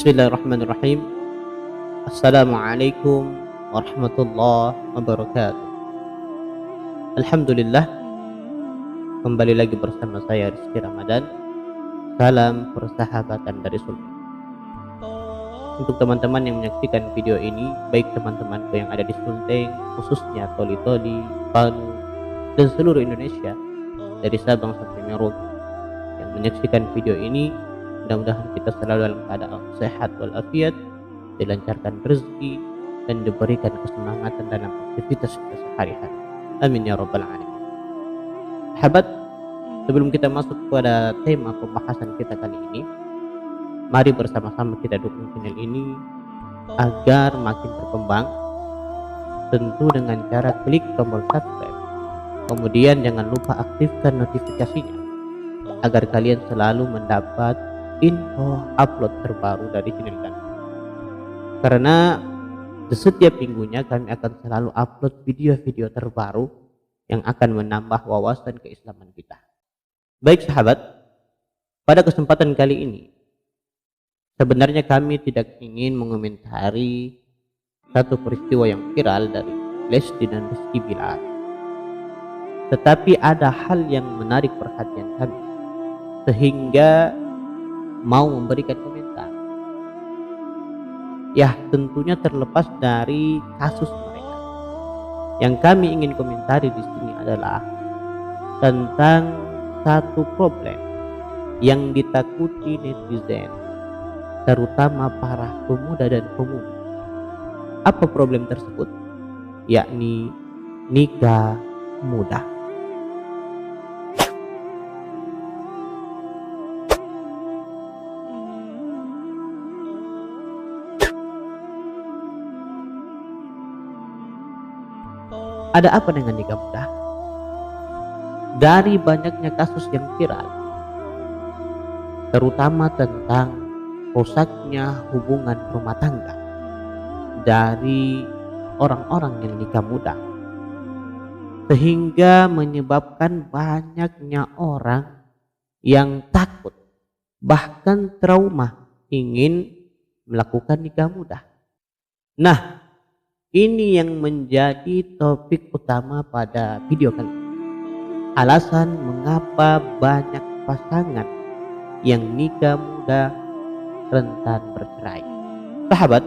Bismillahirrahmanirrahim. Assalamualaikum warahmatullahi wabarakatuh. Alhamdulillah, kembali lagi bersama saya Rizky Ramadan. Salam persahabatan dari Sultan. Untuk teman-teman yang menyaksikan video ini, baik teman-temanku yang ada di Sulteng, khususnya Toli-Toli, Palu, dan seluruh Indonesia dari Sabang sampai Merauke yang menyaksikan video ini, mudah-mudahan kita selalu dalam keadaan sehat walafiat, dilancarkan rezeki, dan diberikan kesemangatan dalam aktivitas kita sehari-hari. Amin ya rabbal alamin. Sahabat, sebelum kita masuk pada tema pembahasan kita kali ini, mari bersama-sama kita dukung channel ini agar makin berkembang, tentu dengan cara klik tombol subscribe. Kemudian jangan lupa aktifkan notifikasinya agar kalian selalu mendapat info upload terbaru dari channel kami. Karena di setiap minggunya kami akan selalu upload video-video terbaru yang akan menambah wawasan keislaman kita. Baik sahabat, pada kesempatan kali ini sebenarnya kami tidak ingin mengomentari satu peristiwa yang viral dari Lesti dan Rizky Bilar. Tetapi ada hal yang menarik perhatian kami sehingga mau memberikan komentar. Ya, tentunya terlepas dari kasus mereka. Yang kami ingin komentari di sini adalah tentang satu problem yang ditakuti netizen, terutama para pemuda dan pemudi. Apa problem tersebut? Yakni nikah muda. Ada apa dengan nikah muda? Dari banyaknya kasus yang viral, terutama tentang rusaknya hubungan rumah tangga dari orang-orang yang nikah muda, sehingga menyebabkan banyaknya orang yang takut, bahkan trauma ingin melakukan nikah muda. Nah, ini yang menjadi topik utama pada video kali ini. Alasan mengapa banyak pasangan yang nikah muda rentan bercerai. Sahabat,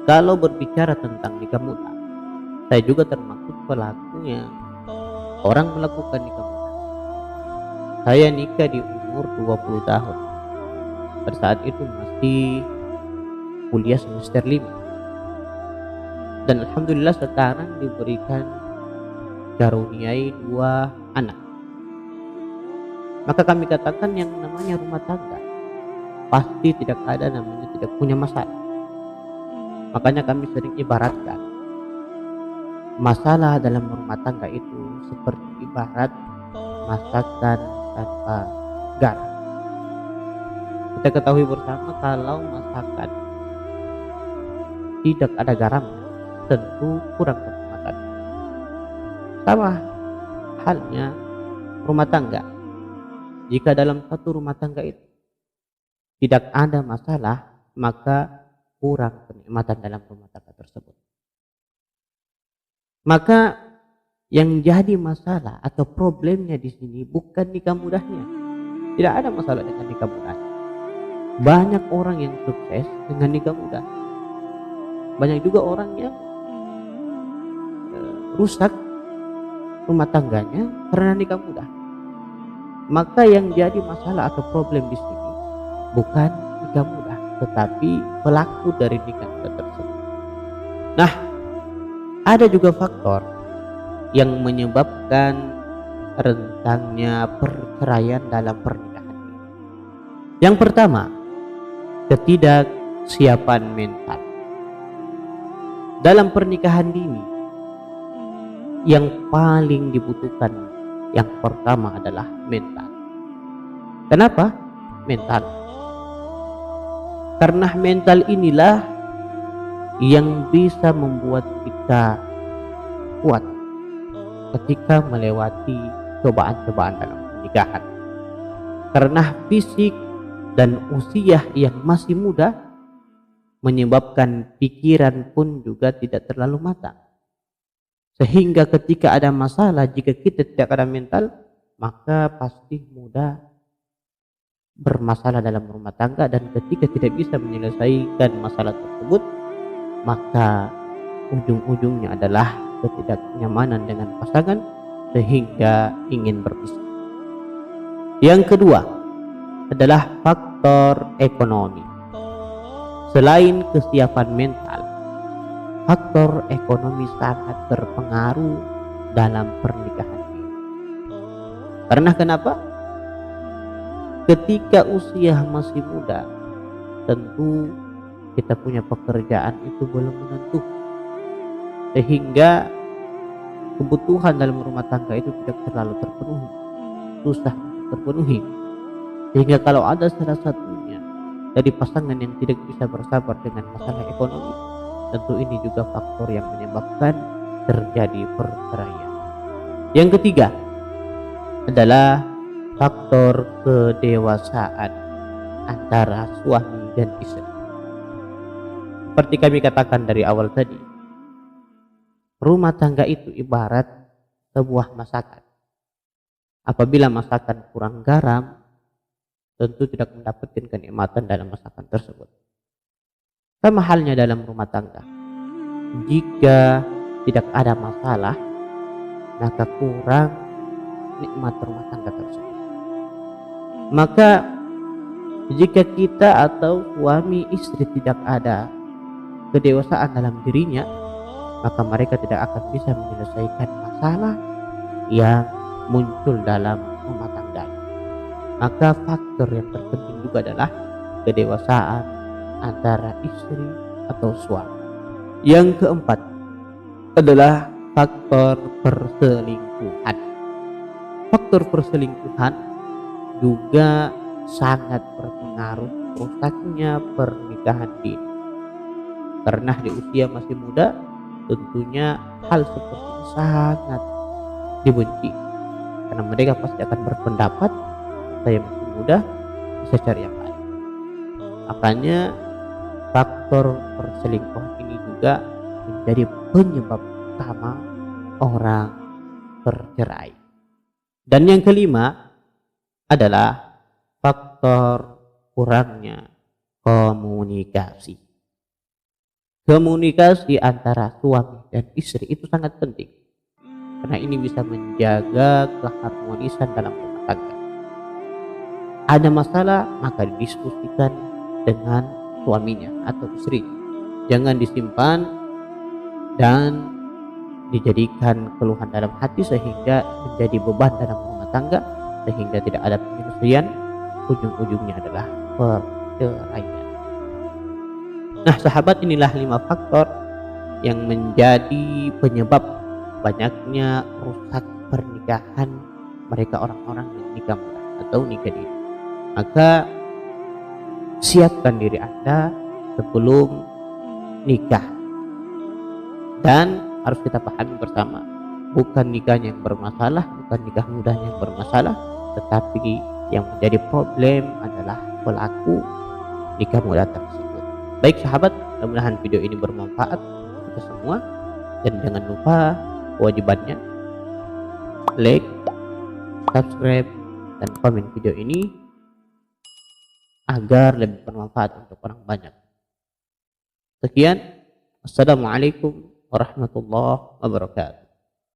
kalau berbicara tentang nikah muda, saya juga termasuk pelakunya. Orang melakukan nikah muda. Saya nikah di umur 20 tahun. Pada saat itu masih kuliah semester 5. Dan alhamdulillah sekarang diberikan karuniai 2 anak. Maka kami katakan yang namanya rumah tangga pasti tidak ada namanya tidak punya masalah. Makanya kami sering ibaratkan masalah dalam rumah tangga itu seperti ibarat masakan tanpa garam. Kita ketahui bersama kalau masakan tidak ada garamnya, tentu kurang kenikmatan. Sama halnya rumah tangga. Jika dalam satu rumah tangga itu tidak ada masalah, maka kurang kenikmatan dalam rumah tangga tersebut. Maka yang jadi masalah atau problemnya di sini bukan nikah mudanya. Tidak ada masalah dengan nikah mudanya. Banyak orang yang sukses dengan nikah muda. Banyak juga orang yang rusak rumah tangganya karena nikah muda. Maka yang jadi masalah atau problem di sini bukan nikah muda, tetapi pelaku dari nikah muda tersebut. Nah, ada juga faktor yang menyebabkan rentangnya perceraian dalam pernikahan. Yang pertama, ketidaksiapan mental. Dalam pernikahan dini, yang paling dibutuhkan yang pertama adalah mental. Kenapa? Mental. Karena mental inilah yang bisa membuat kita kuat ketika melewati cobaan-cobaan dalam pernikahan. Karena fisik dan usia yang masih muda menyebabkan pikiran pun juga tidak terlalu matang. Sehingga ketika ada masalah, jika kita tidak ada mental, maka pasti mudah bermasalah dalam rumah tangga, dan ketika tidak bisa menyelesaikan masalah tersebut, maka ujung-ujungnya adalah ketidaknyamanan dengan pasangan sehingga ingin berpisah. Yang kedua adalah faktor ekonomi. Selain kesiapan mental, faktor ekonomi sangat berpengaruh dalam pernikahan ini. Karena kenapa? Ketika usia masih muda, tentu kita punya pekerjaan itu belum menentu, sehingga kebutuhan dalam rumah tangga itu tidak terlalu terpenuhi, susah terpenuhi. Sehingga kalau ada salah satunya dari pasangan yang tidak bisa bersabar dengan masalah ekonomi, tentu ini juga faktor yang menyebabkan terjadi perceraian. Yang ketiga adalah faktor kedewasaan antara suami dan istri. Seperti kami katakan dari awal tadi, rumah tangga itu ibarat sebuah masakan. Apabila masakan kurang garam, tentu tidak mendapatkan kenikmatan dalam masakan tersebut. Sama halnya dalam rumah tangga. Jika tidak ada masalah, maka kurang nikmat rumah tangga tersebut. Maka jika kita atau suami istri tidak ada kedewasaan dalam dirinya, maka mereka tidak akan bisa menyelesaikan masalah yang muncul dalam rumah tangga. Maka faktor yang terpenting juga adalah kedewasaan antara istri atau suami. Yang keempat adalah faktor perselingkuhan. Faktor perselingkuhan juga sangat berpengaruh rusaknya pernikahan dini. Karena di usia masih muda, tentunya hal seperti ini sangat dibenci, karena mereka pasti akan berpendapat saya masih muda, bisa cari yang lain. Makanya faktor perselingkuhan ini juga menjadi penyebab utama orang bercerai. Dan yang kelima adalah faktor kurangnya komunikasi. Komunikasi antara suami dan istri itu sangat penting, karena ini bisa menjaga keharmonisan dalam rumah tangga. Ada masalah, maka didiskusikan dengan suaminya atau istrinya. Jangan disimpan dan dijadikan keluhan dalam hati sehingga menjadi beban dalam rumah tangga, sehingga tidak ada penyelesaian, ujung-ujungnya adalah perceraian. Nah sahabat, inilah 5 faktor yang menjadi penyebab banyaknya rusak pernikahan mereka orang-orang yang nikah muda atau nikah dini. Maka siapkan diri Anda sebelum nikah. Dan harus kita pahami bersama, bukan nikahnya yang bermasalah, bukan nikah mudanya yang bermasalah, tetapi yang menjadi problem adalah pelaku nikah muda tersebut. Baik sahabat, mudah-mudahan video ini bermanfaat untuk kita semua, dan jangan lupa kewajibannya like, subscribe, dan komen video ini agar lebih bermanfaat untuk orang banyak. Sekian, assalamualaikum warahmatullahi wabarakatuh.